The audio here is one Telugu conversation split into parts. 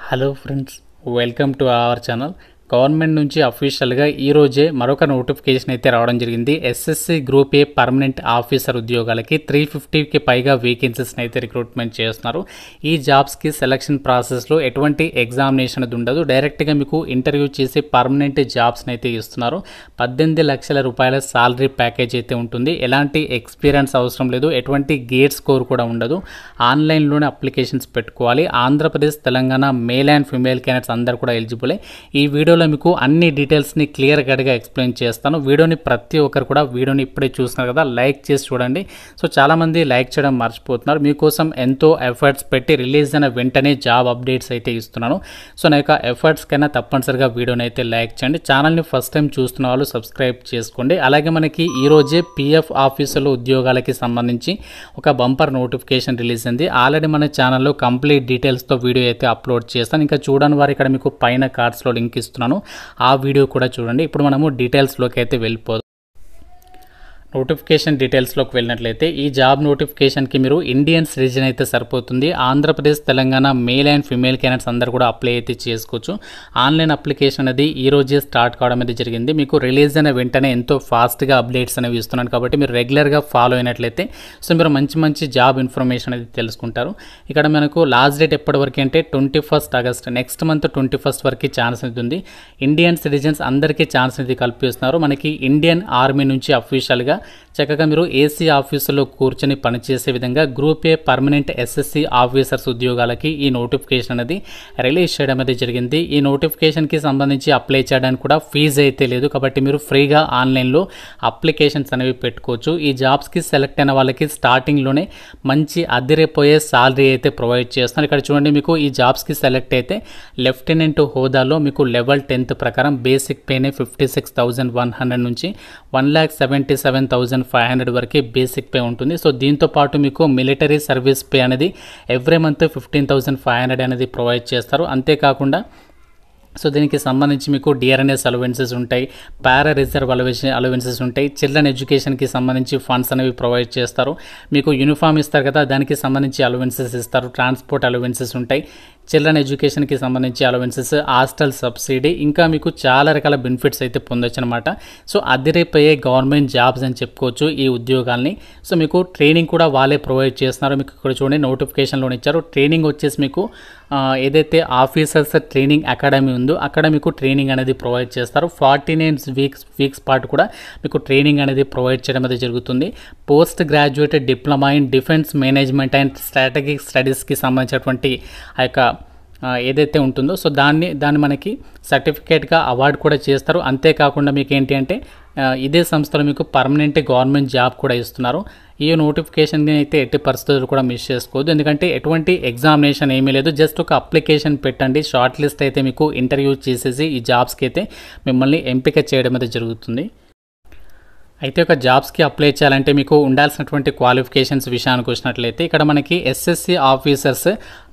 Hello friends, welcome to our channel. Government నుంచి అఫీషియల్గా ఈరోజే మరొక నోటిఫికేషన్ అయితే రావడం జరిగింది. SSC group a permanent officer ఉద్యోగాలకి 350కి పైగా వేకెన్సీస్ని అయితే రిక్రూట్మెంట్ చేస్తున్నారు. ఈ జాబ్స్కి సెలక్షన్ ప్రాసెస్లో ఎటువంటి ఎగ్జామినేషన్ ఉండదు. డైరెక్ట్గా మీకు ఇంటర్వ్యూ చేసి పర్మనెంట్ జాబ్స్ని అయితే ఇస్తున్నారు. 18 లక్షల రూపాయల సాలరీ ప్యాకేజ్ అయితే ఉంటుంది. ఎలాంటి ఎక్స్పీరియన్స్ అవసరం లేదు, ఎటువంటి గేట్ స్కోర్ కూడా ఉండదు. ఆన్లైన్లోనే అప్లికేషన్స్ పెట్టుకోవాలి. Andhra Pradesh, Telangana male and female candidates అందరూ కూడా ఎలిజిబులే. ఈ వీడియోలో మీకు అన్ని డీటెయిల్స్ని క్లియర్ కట్గా ఎక్స్ప్లెయిన్ చేస్తాను. వీడియోని ప్రతి ఒక్కరు కూడా వీడియోని ఇప్పుడే చూస్తున్నారు కదా, లైక్ చేసి చూడండి. సో చాలామంది లైక్ చేయడం మర్చిపోతున్నారు. మీకోసం ఎంతో ఎఫర్ట్స్ పెట్టి రిలీజ్ అయిన వెంటనే జాబ్ అప్డేట్స్ అయితే ఇస్తున్నాను. సో నా యొక్క ఎఫర్ట్స్ కన్నా తప్పనిసరిగా వీడియోని అయితే లైక్ చేయండి. ఛానల్ని ఫస్ట్ టైం చూస్తున్న వాళ్ళు సబ్స్క్రైబ్ చేసుకోండి. అలాగే మనకి ఈరోజే పిఎఫ్ ఆఫీసులో ఉద్యోగాలకి సంబంధించి ఒక బంపర్ నోటిఫికేషన్ రిలీజ్ అయింది. ఆల్రెడీ మన ఛానల్లో కంప్లీట్ డీటెయిల్స్తో వీడియో అయితే అప్లోడ్ చేస్తాను. ఇంకా చూడని వారు ఇక్కడ మీకు పైన కార్డ్స్లో లింక్ ఇస్తున్నాను, ఆ వీడియో కూడా చూడండి. ఇప్పుడు మనము డీటెయిల్స్లోకి అయితే వెళ్ళిపోదాం. నోటిఫికేషన్ డీటెయిల్స్లోకి వెళ్ళినట్లయితే ఈ జాబ్ నోటిఫికేషన్కి మీరు ఇండియన్ సిటిజన్ అయితే సరిపోతుంది. Andhra Pradesh, Telangana male and female candidates అందరూ కూడా అప్లై అయితే చేసుకోవచ్చు. ఆన్లైన్ అప్లికేషన్ అనేది ఈ రోజే స్టార్ట్ కావడం అయితే జరిగింది. మీకు రిలీజ్ అయిన వెంటనే ఎంతో ఫాస్ట్గా అప్డేట్స్ అనేవి ఇస్తున్నాను కాబట్టి మీరు రెగ్యులర్గా ఫాలో అయినట్లయితే సో మీరు మంచి జాబ్ ఇన్ఫర్మేషన్ అనేది తెలుసుకుంటారు. ఇక్కడ మనకు లాస్ట్ డేట్ ఎప్పటి వరకు అంటే 21 ఆగస్ట్, నెక్స్ట్ మంత్ 21 వరకు ఛాన్స్ అనేది ఉంది. ఇండియన్ సిటిజన్స్ అందరికీ ఛాన్స్ అనేది కల్పిస్తున్నారు. మనకి ఇండియన్ ఆర్మీ నుంచి అఫీషియల్గా చక్కగా మీరు ఏసీ ఆఫీసులో కూర్చొని పనిచేసే విధంగా group a permanent SSC officers ఉద్యోగాలకి ఈ నోటిఫికేషన్ అనేది రిలీజ్ చేయడం అనేది జరిగింది. ఈ నోటిఫికేషన్కి సంబంధించి అప్లై చేయడానికి కూడా ఫీజు అయితే లేదు కాబట్టి మీరు ఫ్రీగా ఆన్లైన్లో అప్లికేషన్స్ అనేవి పెట్టుకోవచ్చు. ఈ జాబ్స్కి సెలెక్ట్ అయిన వాళ్ళకి స్టార్టింగ్లోనే మంచి అదిరిపోయే సాలరీ అయితే ప్రొవైడ్ చేస్తున్నారు. ఇక్కడ చూడండి, మీకు ఈ జాబ్స్కి సెలెక్ట్ అయితే లెఫ్టినెంట్ హోదాలో మీకు లెవెల్ 10th ప్రకారం బేసిక్ పేనే 56,100 నుంచి 1,77,500 వరకు బేసిక్ పే ఉంటుంది. సో దీంతో పాటు మీకు మిలిటరీ సర్వీస్ పే అనేది ఎవ్రీ మంత్ 15,500 అనేది ప్రొవైడ్ చేస్తారు. అంతేకాకుండా సో దీనికి సంబంధించి మీకు డిఆర్ఎన్ఎస్ అలవెన్సెస్ ఉంటాయి, పారా రిజర్వ్ అలవెన్సెస్ ఉంటాయి, చిల్డ్రన్ ఎడ్యుకేషన్కి సంబంధించి ఫండ్స్ అనేవి ప్రొవైడ్ చేస్తారు. మీకు యూనిఫామ్ ఇస్తారు కదా, దానికి సంబంధించి అలవెన్సెస్ ఇస్తారు, ట్రాన్స్పోర్ట్ అలవెన్సెస్ ఉంటాయి, చిల్డ్రన్ ఎడ్యుకేషన్కి సంబంధించి అలవెన్సెస్, హాస్టల్ సబ్సిడీ, ఇంకా మీకు చాలా రకాల బెనిఫిట్స్ అయితే పొందొచ్చు అనమాట. సో అదిరిపోయే గవర్నమెంట్ జాబ్స్ అని చెప్పుకోవచ్చు ఈ ఉద్యోగాల్ని. సో మీకు ట్రైనింగ్ కూడా వాళ్ళే ప్రొవైడ్ చేస్తున్నారు. మీకు ఇక్కడ చూడండి నోటిఫికేషన్లో ఇచ్చారు. ట్రైనింగ్ వచ్చేసి మీకు ఏదైతే ఆఫీసర్స్ ట్రైనింగ్ అకాడమీ ఉందో అక్కడ మీకు ట్రైనింగ్ అనేది ప్రొవైడ్ చేస్తారు. 49 వీక్స్ పాటు కూడా మీకు ట్రైనింగ్ అనేది ప్రొవైడ్ చేయడం అనేది జరుగుతుంది. Post graduate diploma in defence management and strategic స్టడీస్కి సంబంధించినటువంటి ఆ యొక్క ఏదైతే ఉంటుందో సో దాన్ని మనకి సర్టిఫికేట్గా అవార్డు కూడా చేస్తారు. అంతేకాకుండా మీకు ఏంటి అంటే ఇదే సంస్థలో మీకు పర్మనెంట్ గవర్నమెంట్ జాబ్ కూడా ఇస్తున్నారు. ఈ నోటిఫికేషన్ని అయితే ఎట్టి పరిస్థితులు కూడా మిస్ చేసుకోవద్దు, ఎందుకంటే ఎటువంటి ఎగ్జామినేషన్ ఏమీ లేదు. జస్ట్ ఒక అప్లికేషన్ పెట్టండి, షార్ట్ లిస్ట్ అయితే మీకు ఇంటర్వ్యూ చేసేసి ఈ జాబ్స్కి అయితే మిమ్మల్ని ఎంపిక చేయడం అయితే జరుగుతుంది. అయితే ఒక జాబ్స్కి అప్లై చేయాలంటే మీకు ఉండాల్సినటువంటి క్వాలిఫికేషన్స్ విషయానికి వచ్చినట్లయితే ఇక్కడ మనకి ఎస్ఎస్సి ఆఫీసర్స్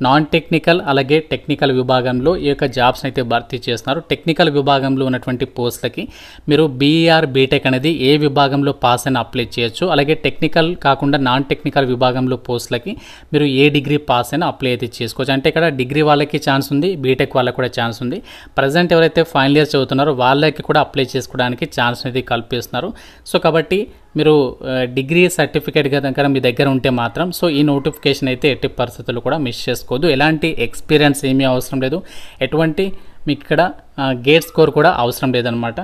నాన్ టెక్నికల్ అలాగే టెక్నికల్ విభాగంలో ఈ యొక్క జాబ్స్ని అయితే భర్తీ చేస్తున్నారు. టెక్నికల్ విభాగంలో ఉన్నటువంటి పోస్టులకి మీరు బీఈఆర్ బీటెక్ అనేది ఏ విభాగంలో పాస్ అయినా అప్లై చేయొచ్చు. అలాగే టెక్నికల్ కాకుండా నాన్ టెక్నికల్ విభాగంలో పోస్టులకి మీరు ఏ డిగ్రీ పాస్ అయినా అప్లై అయితే చేసుకోవచ్చు. అంటే ఇక్కడ డిగ్రీ వాళ్ళకి ఛాన్స్ ఉంది, బీటెక్ వాళ్ళకి కూడా ఛాన్స్ ఉంది. ప్రజెంట్ ఎవరైతే ఫైనల్ ఇయర్ చదువుతున్నారో వాళ్ళకి కూడా అప్లై చేసుకోవడానికి ఛాన్స్ అనేది కల్పిస్తున్నారు. సో కాబట్టి మీరు డిగ్రీ సర్టిఫికేట్ కనుక మీ దగ్గర ఉంటే మాత్రం సో ఈ నోటిఫికేషన్ అయితే ఎట్టి పరిస్థితులు కూడా మిస్ చేసుకోవద్దు. ఎలాంటి ఎక్స్పీరియన్స్ ఏమీ అవసరం లేదు, ఎటువంటి మీకు ఇక్కడ గేట్ స్కోర్ కూడా అవసరం లేదనమాట.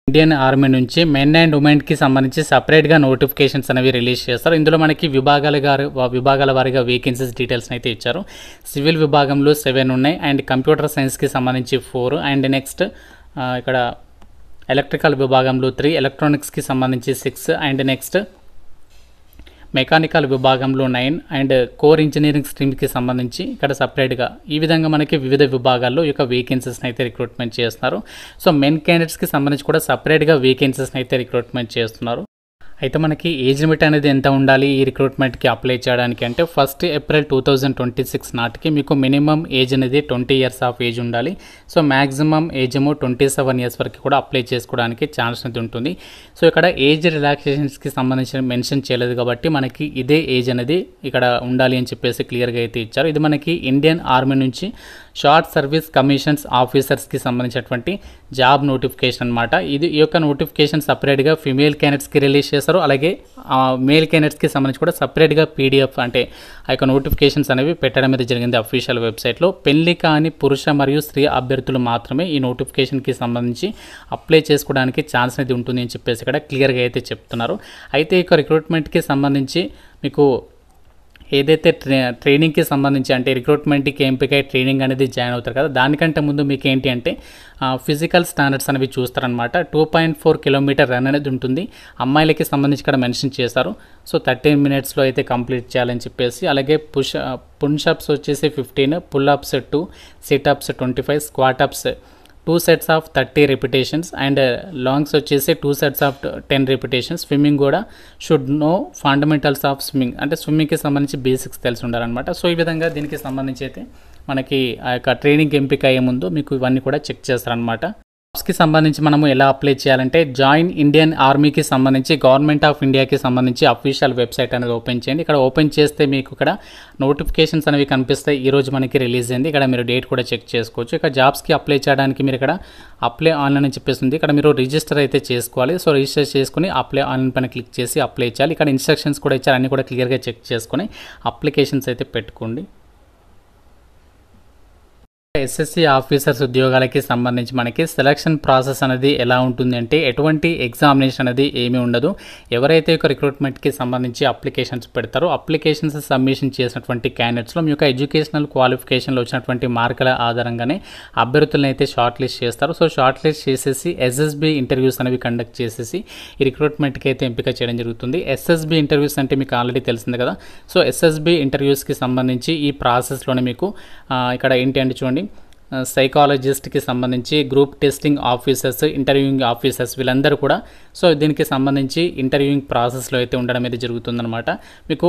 ఇండియన్ ఆర్మీ నుంచి మెన్ అండ్ ఉమెన్కి సంబంధించి సపరేట్గా నోటిఫికేషన్స్ అనేవి రిలీజ్ చేస్తారు. ఇందులో మనకి విభాగాల వారీగా వేకెన్సీస్ డీటెయిల్స్ని అయితే ఇచ్చారు. సివిల్ విభాగంలో 7 ఉన్నాయి అండ్ కంప్యూటర్ సైన్స్కి సంబంధించి 4 అండ్ నెక్స్ట్ ఇక్కడ ఎలక్ట్రికల్ విభాగంలో 3, ఎలక్ట్రానిక్స్కి సంబంధించి 6 అండ్ నెక్స్ట్ మెకానికల్ విభాగంలో 9 అండ్ కోర్ ఇంజనీరింగ్ స్ట్రీమ్కి సంబంధించి ఇక్కడ సపరేట్గా ఈ విధంగా మనకి వివిధ విభాగాల్లో ఈ యొక్క వేకెన్సీస్ని అయితే రిక్రూట్మెంట్ చేస్తున్నారు. సో మెన్ క్యాండిడేట్స్కి సంబంధించి కూడా సపరేట్గా వేకెన్సీస్ని అయితే రిక్రూట్మెంట్ చేస్తున్నారు. అయితే మనకి ఏజ్ లిమిట్ అనేది ఎంత ఉండాలి ఈ రిక్రూట్మెంట్కి అప్లై చేయడానికి అంటే 1 ఏప్రిల్ 2026 నాటికి మీకు మినిమం ఏజ్ అనేది 20 ఇయర్స్ ఆఫ్ ఏజ్ ఉండాలి. సో మ్యాక్సిమం ఏజ్ ఏమో 27 ఇయర్స్ వరకు కూడా అప్లై చేసుకోవడానికి ఛాన్స్ అనేది ఉంటుంది. సో ఇక్కడ ఏజ్ రిలాక్సేషన్స్కి సంబంధించిన మెన్షన్ చేయలేదు కాబట్టి మనకి ఇదే ఏజ్ అనేది ఇక్కడ ఉండాలి అని చెప్పేసి క్లియర్గా అయితే ఇచ్చారు. ఇది మనకి ఇండియన్ ఆర్మీ నుంచి షార్ట్ సర్వీస్ కమిషన్స్ ఆఫీసర్స్కి సంబంధించినటువంటి జాబ్ నోటిఫికేషన్ అనమాట. ఈ యొక్క నోటిఫికేషన్ సపరేట్గా ఫీమేల్ క్యాండిడేట్స్కి రిలీజ్ చేస్తారు, అలాగే మేల్ క్యాండిడేట్స్కి సంబంధించి కూడా సపరేట్గా పీడిఎఫ్ అంటే ఆ యొక్క నోటిఫికేషన్స్ అనేవి పెట్టడం అనేది జరిగింది అఫీషియల్ వెబ్సైట్లో. పెళ్లి కాని పురుష మరియు స్త్రీ అభ్యర్థులు మాత్రమే ఈ నోటిఫికేషన్కి సంబంధించి అప్లై చేసుకోవడానికి ఛాన్స్ అనేది ఉంటుంది అని చెప్పేసి ఇక్కడ క్లియర్గా అయితే చెప్తున్నారు. అయితే ఈ యొక్క రిక్రూట్మెంట్కి సంబంధించి మీకు ఏదైతే ట్రైనింగ్కి సంబంధించి అంటే రిక్రూట్మెంట్కి ఎంపికై ట్రైనింగ్ అనేది జాయిన్ అవుతారు కదా, దానికంటే ముందు మీకు ఏంటి అంటే ఫిజికల్ స్టాండర్డ్స్ అనేవి చూస్తారనమాట. 2.4 కిలోమీటర్ రన్ అనేది ఉంటుంది. అమ్మాయిలకి సంబంధించి ఇక్కడ మెన్షన్ చేశారు. సో 13 మినిట్స్లో అయితే కంప్లీట్ చేయాలని చెప్పేసి, అలాగే పుషప్స్ వచ్చేసి 15, pull-ups 2, sit-ups 25, స్క్వాటప్స్ 2 sets of 30 repetitions and longs వచ్చేసి 2 sets of 10 repetitions. స్విమ్మింగ్ కూడా should know fundamentals of swimming అంటే స్విమ్మింగ్కి సంబంధించి బేసిక్స్ తెలిసి ఉండాలన్నమాట. సో ఈ విధంగా దీనికి సంబంధించి అయితే మనకి ఆ యొక్క ట్రైనింగ్ ఎంపిక అయ్యే ముందు మీకు ఇవన్నీ కూడా చెక్ చేస్తారనమాట. జాబ్స్కి సంబంధించి మనము ఎలా అప్లై చేయాలంటే జాయిన్ ఇండియన్ ఆర్మీకి సంబంధించి గవర్నమెంట్ ఆఫ్ ఇండియాకి సంబంధించి అఫీషియల్ వెబ్సైట్ అనేది ఓపెన్ చేయండి. ఇక్కడ ఓపెన్ చేస్తే మీకు ఇక్కడ నోటిఫికేషన్స్ అనేవి కనిపిస్తాయి. ఈరోజు మనకి రిలీజ్ అయింది. ఇక్కడ మీరు డేట్ కూడా చెక్ చేసుకోవచ్చు. ఇక్కడ జాబ్స్కి అప్లై చేయడానికి మీరు ఇక్కడ అప్లై ఆన్లైన్ అని చెప్పేస్తుంది. ఇక్కడ మీరు రిజిస్టర్ అయితే చేసుకోవాలి. సో రిజిస్టర్ చేసుకుని అప్లై ఆన్లైన్ పైన క్లిక్ చేసి అప్లై చేయాలి. ఇక్కడ ఇన్స్ట్రక్షన్స్ కూడా ఇచ్చారు, అన్ని కూడా క్లియర్గా చెక్ చేసుకుని అప్లికేషన్స్ అయితే పెట్టుకోండి. ఎస్ఎస్సి ఆఫీసర్స్ ఉద్యోగాలకి సంబంధించి మనకి సెలక్షన్ ప్రాసెస్ అనేది ఎలా ఉంటుంది అంటే ఎటువంటి ఎగ్జామినేషన్ అనేది ఏమీ ఉండదు. ఎవరైతే ఒక రిక్రూట్మెంట్కి సంబంధించి అప్లికేషన్స్ పెడతారో అప్లికేషన్స్ సబ్మిషన్ చేసినటువంటి క్యాండిడేట్స్లో మీ యొక్క ఎడ్యుకేషనల్ క్వాలిఫికేషన్లో వచ్చినటువంటి మార్కుల ఆధారంగానే అభ్యర్థులను అయితే షార్ట్ లిస్ట్ చేస్తారు. సో షార్ట్ లిస్ట్ చేసేసి ఎస్ఎస్బి ఇంటర్వ్యూస్ అనేవి కండక్ట్ చేసేసి ఈ రిక్రూట్మెంట్కి అయితే ఎంపిక చేయడం జరుగుతుంది. ఎస్ఎస్బి ఇంటర్వ్యూస్ అంటే మీకు ఆల్రెడీ తెలిసింది కదా. సో ఎస్ఎస్బి ఇంటర్వ్యూస్కి సంబంధించి ఈ ప్రాసెస్లోనే మీకు ఇక్కడ ఏంటి అంటే చూడండి, సైకాలజిస్ట్కి సంబంధించి group testing officers, interviewing officers వీళ్ళందరూ కూడా సో దీనికి సంబంధించి ఇంటర్వ్యూయింగ్ ప్రాసెస్లో అయితే ఉండడం అయితే జరుగుతుందన్నమాట. మీకు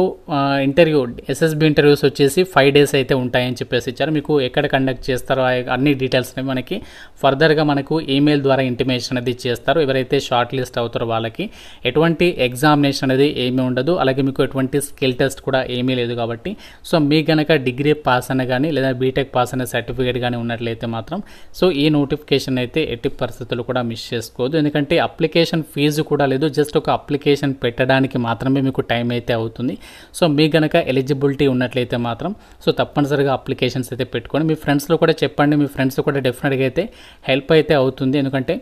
ఇంటర్వ్యూ ఎస్ఎస్బి ఇంటర్వ్యూస్ వచ్చేసి 5 days అయితే ఉంటాయని చెప్పేసి ఇచ్చారు. మీకు ఎక్కడ కండక్ట్ చేస్తారో అన్ని డీటెయిల్స్ మనకి ఫర్దర్గా మనకు ఈమెయిల్ ద్వారా ఇంటిమేషన్ అనేది చేస్తారు. ఎవరైతే షార్ట్ లిస్ట్ అవుతారో వాళ్ళకి ఎటువంటి ఎగ్జామినేషన్ అనేది ఏమీ ఉండదు, అలాగే మీకు ఎటువంటి స్కిల్ టెస్ట్ కూడా ఏమీ లేదు. కాబట్టి సో మీకు కనుక డిగ్రీ పాస్ అయినా కానీ లేదా బీటెక్ పాస్ అనే సర్టిఫికేట్ కానీ ఉన్నట్లయితే మాత్రం సో ఈ నోటిఫికేషన్ అయితే ఎట్టి పరిస్థితుల్లో కూడా మిస్ చేసుకోవద్దు. ఎందుకంటే అప్లికేషన్ ఫీజు కూడా లేదు, జస్ట్ ఒక అప్లికేషన్ పెట్టడానికి మాత్రమే మీకు టైం అయితే అవుతుంది. సో మీకు కనుక ఎలిజిబిలిటీ ఉన్నట్లయితే మాత్రం సో తప్పనిసరిగా అప్లికేషన్స్ అయితే పెట్టుకొని మీ ఫ్రెండ్స్లో కూడా చెప్పండి. మీ ఫ్రెండ్స్ కూడా డెఫినెట్గా అయితే హెల్ప్ అయితే అవుతుంది. ఎందుకంటే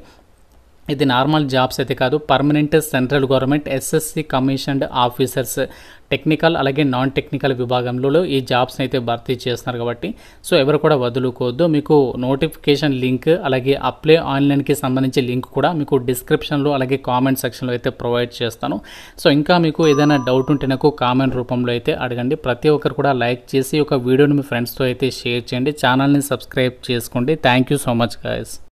ఇది నార్మల్ జాబ్స్ అయితే కాదు, permanent central government SSC commissioned officers technical అలాగే నాన్ టెక్నికల్ విభాగంలో ఈ జాబ్స్ని అయితే భర్తీ చేస్తున్నారు. కాబట్టి సో ఎవరు కూడా వదులుకోవద్దు. మీకు నోటిఫికేషన్ లింక్ అలాగే అప్లై ఆన్లైన్కి సంబంధించి లింక్ కూడా మీకు డిస్క్రిప్షన్లో అలాగే కామెంట్ సెక్షన్లో అయితే ప్రొవైడ్ చేస్తాను. సో ఇంకా మీకు ఏదైనా డౌట్ ఉంటే నాకు కామెంట్ రూపంలో అయితే అడగండి. ప్రతి ఒక్కరు కూడా లైక్ చేసి ఒక వీడియోని మీ ఫ్రెండ్స్తో అయితే షేర్ చేయండి. ఛానల్ని సబ్స్క్రైబ్ చేసుకోండి. Thank you so much guys.